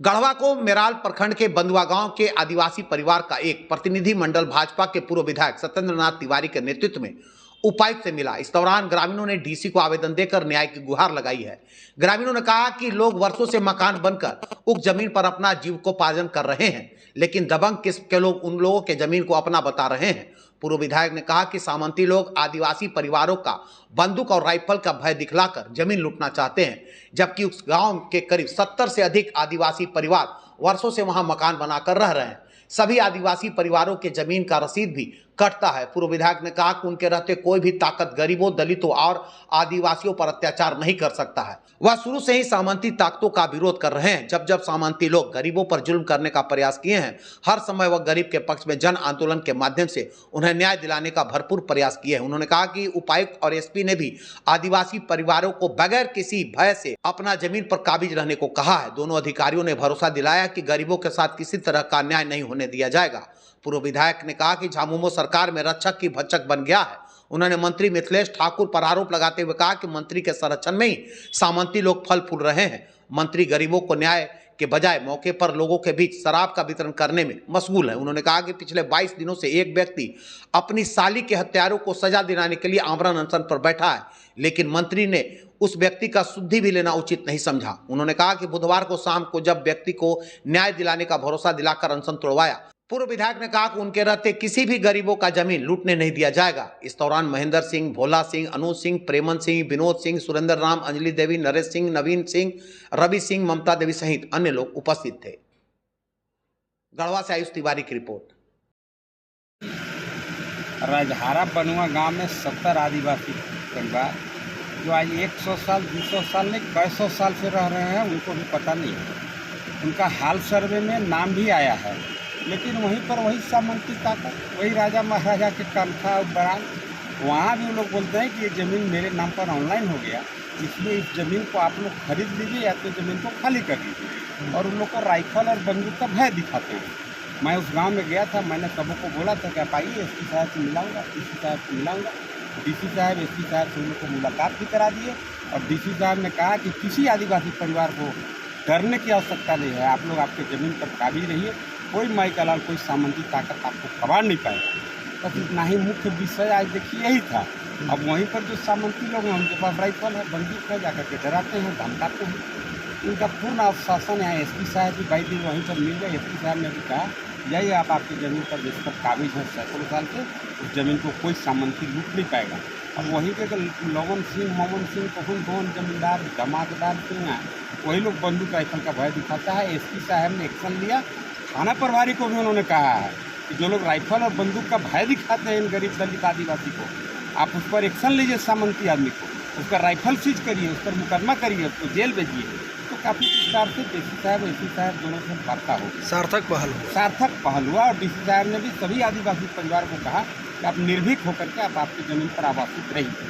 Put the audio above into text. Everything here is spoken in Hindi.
गढ़वा को मेराल प्रखंड के बंदुआ गांव के आदिवासी परिवार का एक प्रतिनिधि मंडल भाजपा के पूर्व विधायक सत्येंद्र नाथ तिवारी के नेतृत्व में उपायुक्त से मिला। इस दौरान ग्रामीणों ने डीसी को आवेदन देकर न्याय की गुहार लगाई है। ग्रामीणों ने कहा कि लोग वर्षों से मकान बनकर उक्त जमीन पर अपना जीविकोपार्जन कर रहे हैं, लेकिन दबंग किस्म के लोग उन लोगों के जमीन को अपना बता रहे हैं। पूर्व विधायक ने कहा कि सामंती लोग आदिवासी परिवारों का बंदूक और राइफल का भय दिखलाकर जमीन लूटना चाहते हैं, जबकि उस गांव के करीब 70 से अधिक आदिवासी परिवार वर्षों से वहां मकान बनाकर रह रहे हैं। सभी आदिवासी परिवारों के जमीन का रसीद भी कटता है। पूर्व विधायक ने कहा कि उनके रहते कोई भी ताकत गरीबों, दलितों और आदिवासियों पर अत्याचार नहीं कर सकता है। वह शुरू से ही सामंती ताकतों का विरोध कर रहे हैं। जब सामंती लोग गरीबों पर जुल्म करने का प्रयास किए हैं, हर समय वह गरीब के पक्ष में जन आंदोलन के माध्यम से उन्हें न्याय दिलाने का भरपूर प्रयास किए हैं। उन्होंने कहा कि उपायुक्त और एसपी ने भी आदिवासी परिवारों को बगैर किसी भय से अपना जमीन पर काबिज रहने को कहा है। दोनों अधिकारियों ने भरोसा दिलाया कि गरीबों के साथ किसी तरह का अन्याय नहीं होने दिया जाएगा। पूर्व विधायक ने कहा कि झामुमो सरकार में रक्षक की भक्षक बन गया है। उन्होंने मंत्री मिथिलेश ठाकुर पर आरोप लगाते हुए कहा कि मंत्री के संरक्षण में ही सामंती लोग फल फूल रहे हैं। मंत्री गरीबों को न्याय के बजाय मौके पर लोगों के बीच शराब का वितरण करने में मशगूल है। उन्होंने कहा कि पिछले 22 दिनों से एक व्यक्ति अपनी साली के हत्यारों को सजा दिलाने के लिए आमरण अनशन पर बैठा है, लेकिन मंत्री ने उस व्यक्ति का शुद्धि भी लेना उचित नहीं समझा। उन्होंने कहा कि बुधवार को शाम को जब व्यक्ति को न्याय दिलाने का भरोसा दिलाकर अनशन तोड़वाया, पूर्व विधायक ने कहा कि उनके रहते किसी भी गरीबों का जमीन लूटने नहीं दिया जाएगा। इस दौरान महेंद्र सिंह, भोला सिंह, अनुज सिंह, प्रेमन सिंह, विनोद सिंह, सुरेंद्र राम, अंजलि देवी, नरेश सिंह, नवीन सिंह, रवि सिंह, ममता देवी सहित अन्य लोग उपस्थित थे। गढ़वा से आयुष तिवारी की रिपोर्ट। राजहारा बनुआ गांव में 70 आदिवासी परिवार जो आज 100 साल 200 साल नहीं कई सौ साल से रह रहे हैं, उनको भी पता नहीं है। उनका हाल सर्वे में नाम भी आया है, लेकिन वहीं पर वही सामंती ताकत, वही राजा महाराजा के कामथा और बरान, वहाँ भी लोग बोलते हैं कि ये ज़मीन मेरे नाम पर ऑनलाइन हो गया, इसलिए इस ज़मीन को आप लोग खरीद लीजिए या तो ज़मीन को खाली कर लीजिए। और उन लोग को राइफल और बंदूक का भय दिखाते हैं। मैं उस गांव में गया था, मैंने सबों को बोला था कि आप आइए, एसपी साहब से मिलाऊंगा, डीसी साहब से मिलाऊंगा। डीसी साहब, एसपी साहब से उन लोग को मुलाकात भी करा दिए और डीसी साहब ने कहा कि किसी आदिवासी परिवार को डरने की आवश्यकता नहीं है, आप लोग आपके ज़मीन पर काबिज रहिए, कोई माई का लाल, कोई सामंती ताकत आपको कबाड़ नहीं पाएगा। बस इतना ही मुख्य विषय आज देखिए यही था। अब वहीं पर जो सामंती लोग हैं, उनके पास राइफल है, बंदूक है, जाकर के डराते हैं, धमकाते हैं। इनका पूर्ण आश्वासन है। एसपी साहब भी 22 दिन वहीं पर मिल गए। एसपी साहब ने भी कहा यही आप आपकी ज़मीन पर जिस पर काबिज है सैकड़ों साल से, उस ज़मीन को कोई सामंती लूट नहीं पाएगा। अब वहीं के लोगन सिंह, मोमन सिंह, कौन कौन जमींदार धमाकेदार सिंह हैं, वही लोग बंदूक राइफल का भय दिखाता है। एसपी साहब ने एक्शन लिया। थाना प्रभारी को भी उन्होंने कहा है कि जो लोग राइफल और बंदूक का भय दिखाते हैं इन गरीब दलित आदिवासी को, आप उस पर एक्शन लीजिए। सामंती आदमी को उसका राइफल सीज करिए, उस पर मुकदमा करिए, उसको जेल भेजिए। तो काफ़ी विस्तार से डीसी साहब, एसपी साहब दोनों से वार्ता होगी। सार्थक पहल हुआ और डीसी साहब ने भी सभी आदिवासी परिवार को कहा कि आप निर्भीक होकर के आप आपकी ज़मीन पर आवासित रहिए।